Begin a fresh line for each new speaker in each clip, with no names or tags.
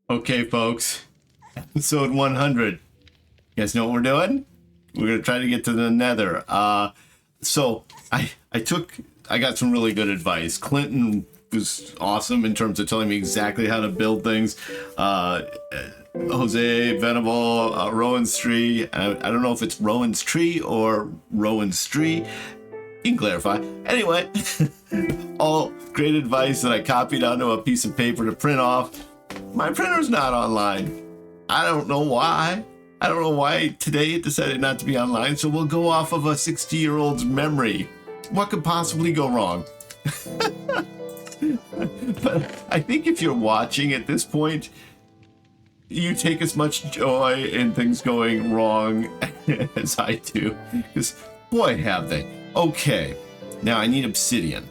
Okay, folks, episode 100. You guys know what we're doing? We're gonna try to get to the Nether. So I got some really good advice. Clinton was awesome in terms of telling me exactly how to build things. Jose, Venable, Rowan's Tree. I don't know if it's Rowan's Tree or Rowan's Tree. You can clarify. Anyway, all great advice that I copied onto a piece of paper to print off. My printer's not online. I don't know why. I don't know why today it decided not to be online, so we'll go off of a 60-year-old's memory. What could possibly go wrong? But I think if you're watching at this point, you take as much joy in things going wrong as I do. Because, boy, have they. Okay, now I need obsidian.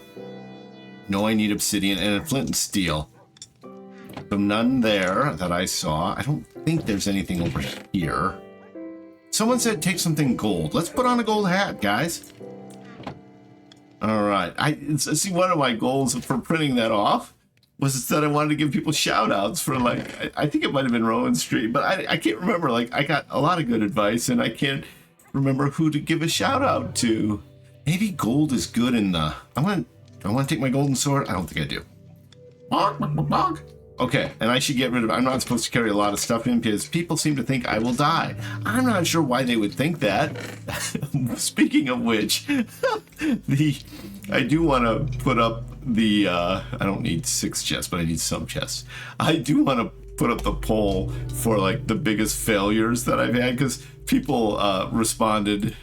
No, I need obsidian and a flint and steel. So none there that I saw. I don't think there's anything over here. Someone said take something gold. Let's put on a gold hat, guys. All right. See, one of my goals for printing that off was that I wanted to give people shout outs for, like, I think it might have been Rowan Street, but I can't remember. Like, I got a lot of good advice and I can't remember who to give a shout out to. Maybe gold is good in the... do I want to take my golden sword? I don't think I do. Okay, and I should get rid of... I'm not supposed to carry a lot of stuff in because people seem to think I will die. I'm not sure why they would think that. Speaking of which, I do want to put up the... I don't need 6 chests, but I need some chests. I do want to put up the poll for, like, the biggest failures that I've had, because people responded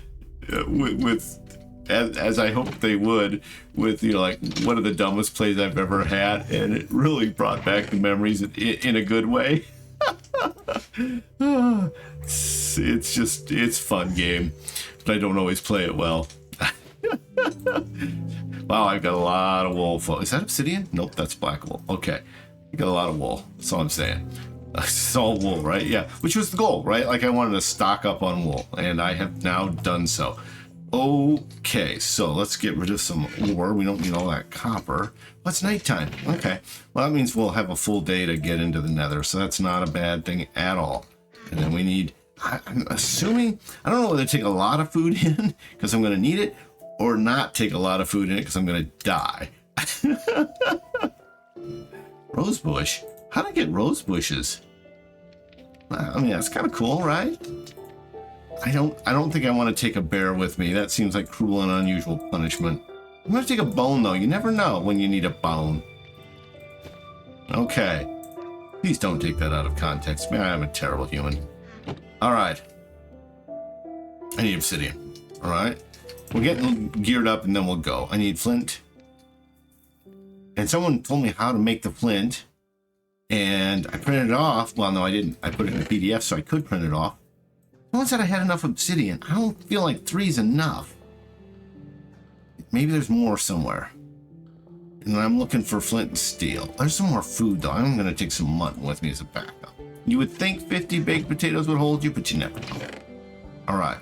with as I hoped they would, with, you know, like, one of the dumbest plays I've ever had, and it really brought back the memories in a good way. It's fun game, but I don't always play it well. Wow, I've got a lot of wool. Is that obsidian? Nope, that's black wool. Okay, I got a lot of wool. That's all I'm saying. It's all wool, right? Yeah, which was the goal, right? Like, I wanted to stock up on wool, and I have now done so. Okay, so let's get rid of some ore. We don't need all that copper. What's nighttime? Okay, well, that means we'll have a full day to get into the Nether, so that's not a bad thing at all. And then we need, I'm assuming, I don't know whether to take a lot of food in because I'm going to need it, or not take a lot of food in it because I'm going to die. Rosebush? How do I get rose bushes? I mean, that's kind of cool, right? I don't think I want to take a bear with me. That seems like cruel and unusual punishment. I'm going to take a bone, though. You never know when you need a bone. Okay. Please don't take that out of context. Man, I'm a terrible human. All right. I need obsidian. All right. We're getting geared up, and then we'll go. I need flint. And someone told me how to make the flint. And I printed it off. Well, no, I didn't. I put it in a PDF so I could print it off. Someone said I had enough obsidian. I don't feel like 3 is enough. Maybe there's more somewhere. And I'm looking for flint and steel. There's some more food, though. I'm going to take some mutton with me as a backup. You would think 50 baked potatoes would hold you, but you never know. All right.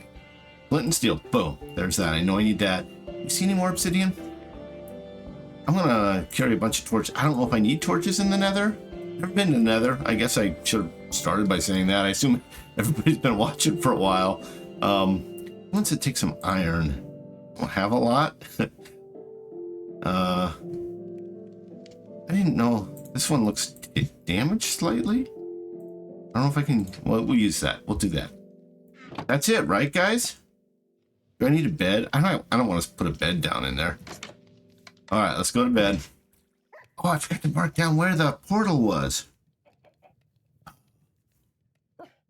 Flint and steel. Boom. There's that. I know I need that. You see any more obsidian? I'm going to carry a bunch of torches. I don't know if I need torches in the Nether. Never been to the Nether. I guess I should have started by saying that. I assume everybody's been watching for a while. Once it takes some iron, I don't have a lot. I didn't know. This one looks damaged slightly. I don't know if I can. Well, we'll use that. We'll do that. That's it, right, guys? Do I need a bed? I don't want to put a bed down in there. All right, let's go to bed. Oh, I forgot to mark down where the portal was.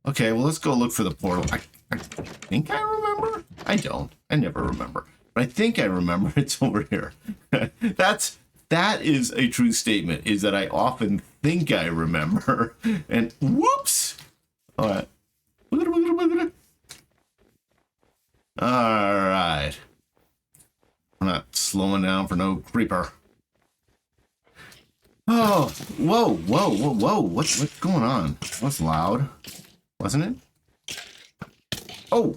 Okay, well, let's go look for the portal. I think I remember. I don't. I never remember. But I think I remember it's over here. That is a true statement, is that I often think I remember. And whoops! All right. All right. I'm not slowing down for no creeper. Oh, whoa, whoa, whoa, whoa. What's going on? What's loud? Wasn't it? Oh,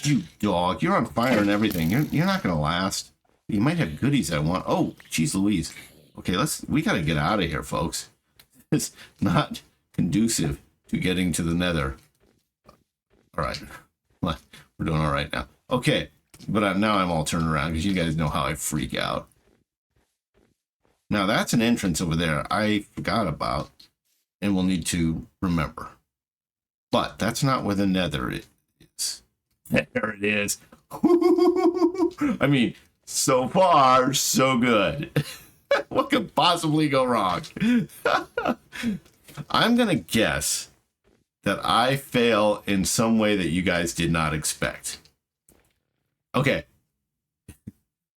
you dog. You're on fire and everything. You're not going to last. You might have goodies I want. Oh, geez Louise. Okay, we got to get out of here, folks. It's not conducive to getting to the Nether. All right. Well, we're doing all right now. Okay. But now I'm all turned around because you guys know how I freak out. Now that's an entrance over there I forgot about and we'll need to remember. But that's not where the Nether is. There it is. I mean, so far, so good. What could possibly go wrong? I'm going to guess that I fail in some way that you guys did not expect. Okay.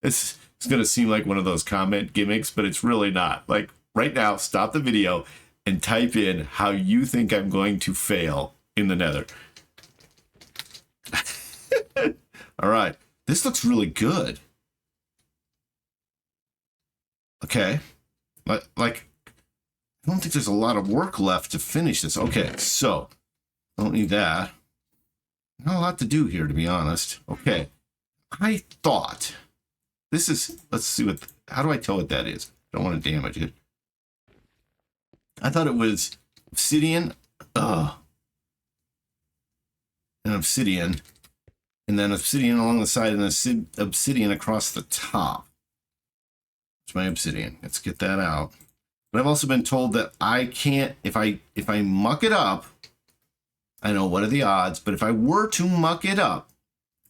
It's going to seem like one of those comment gimmicks, but it's really not. Like, right now, stop the video and type in how you think I'm going to fail in the Nether. All right. This looks really good. Okay. Like, I don't think there's a lot of work left to finish this. Okay, so I don't need that. Not a lot to do here, to be honest. Okay. I thought this is, let's see what, how do I tell what that is? I don't want to damage it. I thought it was obsidian, and obsidian, and then obsidian along the side and obsidian across the top. It's my obsidian. Let's get that out. But I've also been told that I can't, if I muck it up, I know what are the odds, but if I were to muck it up,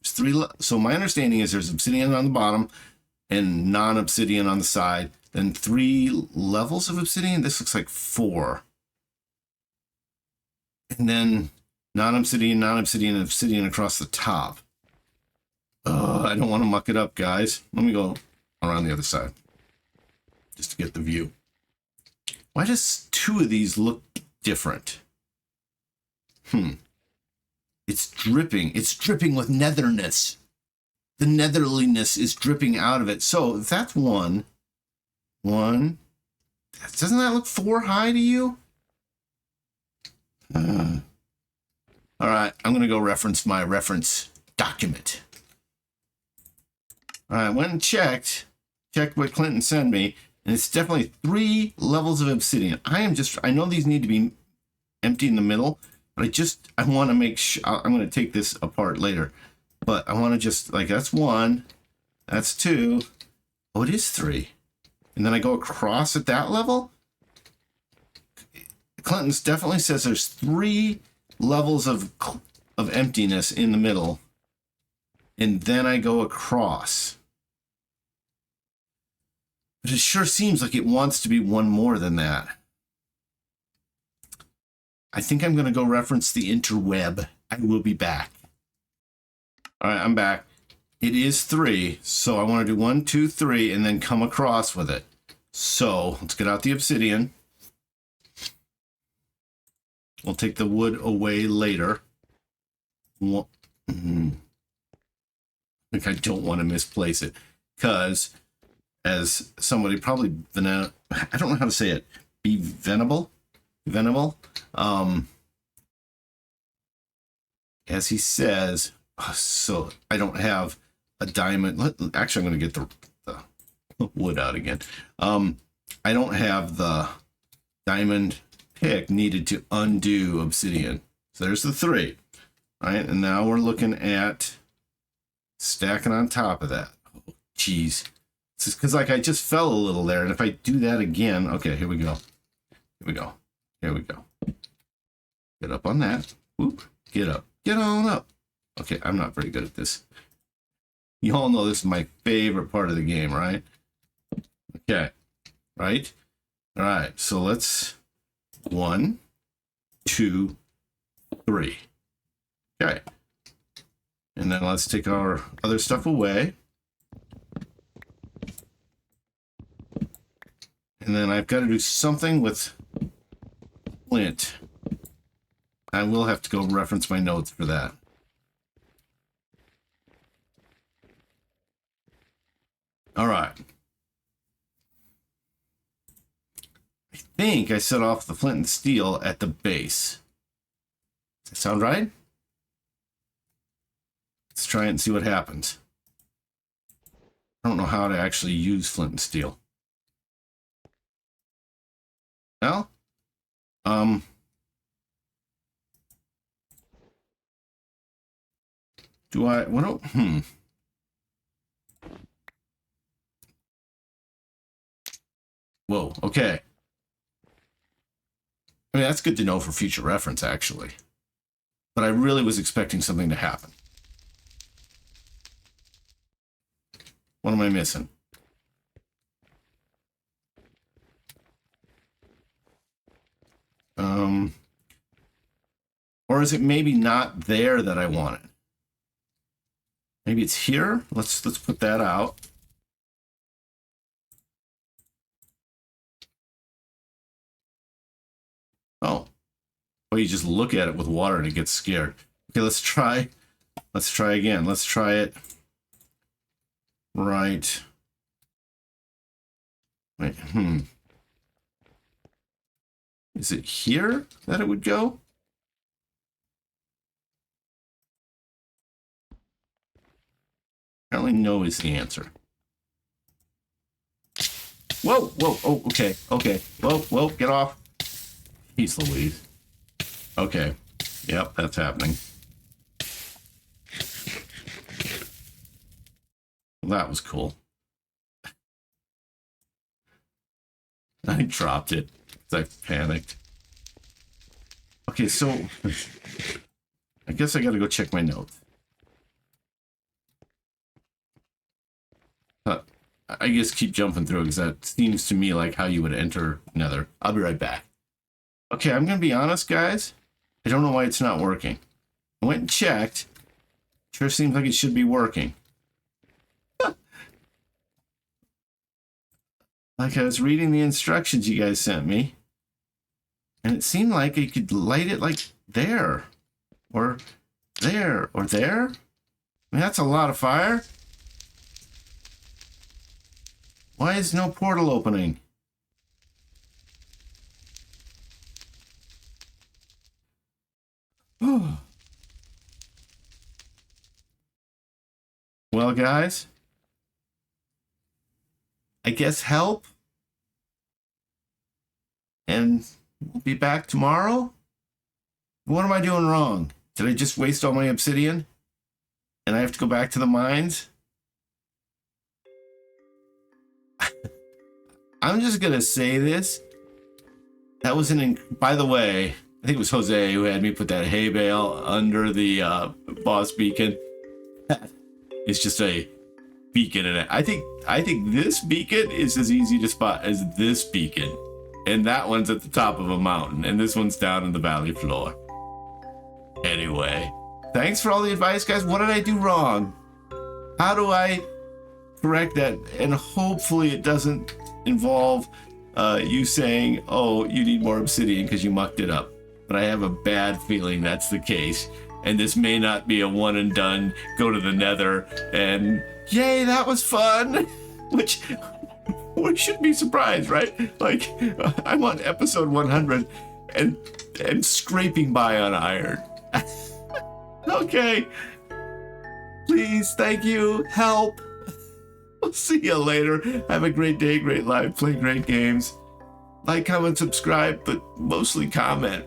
there's three, so my understanding is there's obsidian on the bottom and non-obsidian on the side, then 3 levels of obsidian. This looks like 4. And then non-obsidian, non-obsidian, and obsidian across the top. I don't want to muck it up, guys. Let me go around the other side just to get the view. Why does 2 of these look different? It's dripping. It's dripping with netherness. The netherliness is dripping out of it. So if that's 1, doesn't that look 4 high to you? All right, I'm going to go reference my reference document. All right, I went and checked what Clinton sent me, and it's definitely 3 levels of obsidian. I know these need to be empty in the middle, but I want to make sure, I'm going to take this apart later, but I want to just, like, that's 1, that's 2, oh, it is 3. And then I go across at that level? Clinton's definitely says there's 3 levels of emptiness in the middle, and then I go across. But it sure seems like it wants to be 1 more than that. I think I'm going to go reference the interweb. I will be back. All right, I'm back. It is 3, so I want to do 1, 2, 3, and then come across with it. So let's get out the obsidian. We'll take the wood away later. I think I don't want to misplace it because, as somebody probably, I don't know how to say it, be venable, as he says, so I don't have a diamond. Actually, I'm going to get the wood out again. I don't have the diamond pick needed to undo obsidian. So there's the 3. All right, and now we're looking at stacking on top of that. Oh, geez. It's just because, like, I just fell a little there, and if I do that again, okay, here we go. Here we go. Get up on that. Whoop. Get up. Get on up. Okay, I'm not very good at this. You all know this is my favorite part of the game, right? Okay. Right? All right, so let's 1, 2, 3. Okay. And then let's take our other stuff away. And then I've got to do something with flint. I will have to go reference my notes for that. All right. I think I set off the flint and steel at the base. Does that sound right? Let's try it and see what happens. I don't know how to actually use flint and steel. Well, Do I, what do, Whoa, okay. I mean, that's good to know for future reference, actually. But I really was expecting something to happen. What am I missing? Or is it maybe not there that I want it? Maybe it's here? Let's put that out. Oh. Well, you just look at it with water and it gets scared. Okay, let's try. Let's try again. Let's try it. Right. Wait, Is it here that it would go? Apparently no is the answer. Whoa, whoa, oh, okay, okay. Whoa, get off. Jeez Louise. Okay, yep, that's happening. Well, that was cool. I dropped it because I panicked. Okay, so I guess I gotta go check my notes. I just keep jumping through because that seems to me like how you would enter Nether. I'll be right back. Okay, I'm gonna be honest, guys. I don't know why it's not working. I went and checked. Sure seems like it should be working. Like I was reading the instructions you guys sent me, and it seemed like you could light it like there, or there, or there. I mean, that's a lot of fire. Why is no portal opening? Oh. Well, guys, I guess help. And we'll be back tomorrow. What am I doing wrong? Did I just waste all my obsidian? And I have to go back to the mines? I'm just gonna say this. That was by the way, I think it was Jose who had me put that hay bale under the boss beacon. It's just a beacon in it. I think this beacon is as easy to spot as this beacon. And that one's at the top of a mountain, and this one's down in the valley floor. Anyway, thanks for all the advice, guys. What did I do wrong? How do I correct that? And hopefully it doesn't involve you saying, oh, you need more obsidian because you mucked it up. But I have a bad feeling that's the case. And this may not be a one and done, go to the Nether, and yay, that was fun. Which, we should be surprised, right? Like, I'm on episode 100 and scraping by on iron. Okay. Please, thank you, help. We'll see you later. Have a great day, great life, play great games. Like, comment, subscribe, but mostly comment.